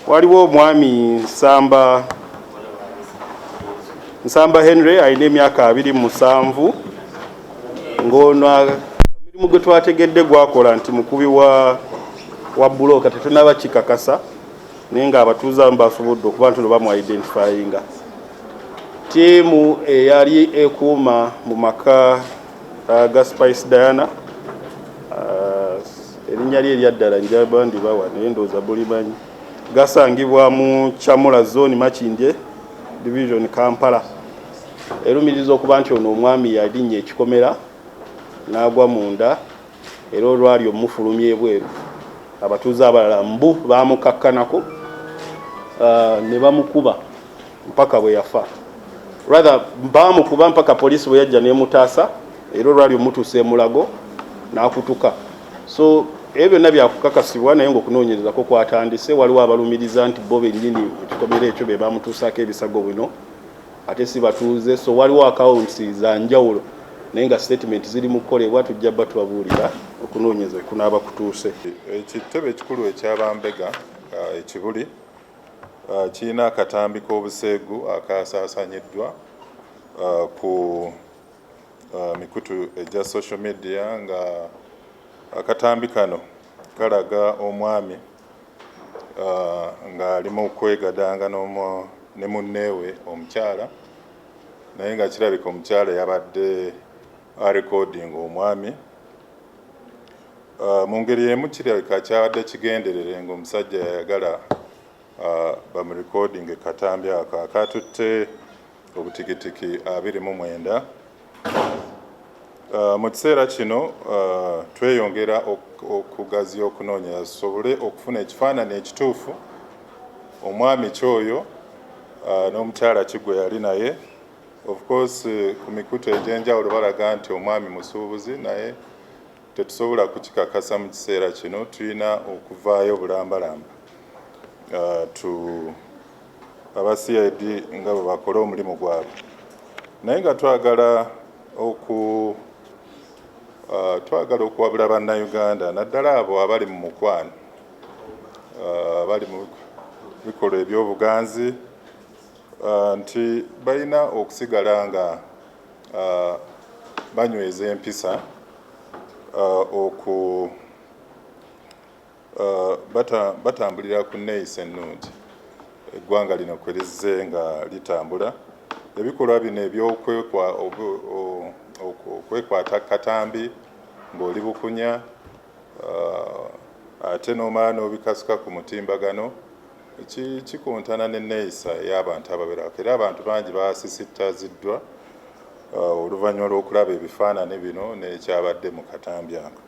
waliwo omwami Nsamba Henry alina emyaka 27 ng'ono emirimu gwe twategedde gwakola nti mukubi wa bulooka tetunaba kikakasa naye nga abatuuze abamu basobodde okuba nti bamu identifyinga ttiimu eyali ekuuma mu maka ga Spice Diana erinnya lye eryaddala njaba ndibawa naye ndowooza bulimanyi gasangibwa mu Chamula Zone Makindye Division Kampala. Erumiriza okuba nti ono omwami yalinnya ekikomera n'agwa munda era olwali omufulumya ebweru abatuuze abalala mbu baamukakkanako ne bamukuba mpaka bwe yafa, rather baamukuba mpaka poliisi bwe yajja n'emutaasa era olwali omutuusa emulago n'akutuka. So ebyo byonna byakukakasibwa naye ng'okunoonyerezako kwatandise. Waliwo abalumiriza nti bo bennyini mu kikomera ekyo be baamutuusaako ebisago bino ate si batuuze, so waliwo accounts za njawulo naye nga statement ziri mu kukolebwa. Tujja bba tubabuulira okunoonyereza kunaaba kutuuse. Ekitebe ekikulu eky'Abambega ekibuli kirina akatambi k'obuseegu akasaasanyiddwa ku mikutu egya social media nga akatambi kano kalaga omwami ng'ali mu kwegadanga ne munneewe omukyala naye nga kirabika omukyala yabadde arekodinga omwami mu ngeri emu kirabika kyabadde kigenderere ng'omusajja yayagala bamurekodinga katambi ako akatutte obutikitiki 29. Mu kiseera kino tweyongera okugaziya okunoonyereza tusobole okufuna ekifaananyi ekituufu omwami kyoyo n'omukyala kigwe yali naye. Of course ku mikutu egy'enjawulo balaga nti omwami musuubuzi naye tetusobola kukikakasa mu kiseera kino. Tulina okuvaayo bulambalamba aba CID nga bwe bakola omulimu gwabwe naye nga twagala okuwabula bannayuganda naddala abo abali mu mukwano abali mu bikolwa ebyobuganzi nti balina okusigala nga banyweza empisa batambulira ku nneeyisa ennungi eggwanga lino kwe lizze nga litambula. Ebikolwa bino ebyokwekwata katambi ng'oli bukunya ate n'omala n'obikasuka ku mutimbagano kikontana n'enneeyisa ey'abantu abawerako era abantu bangi baasisittaziddwa oluvannyuma lw'okulaba ebifaananyi bino n'ekyabadde mu katambi ako.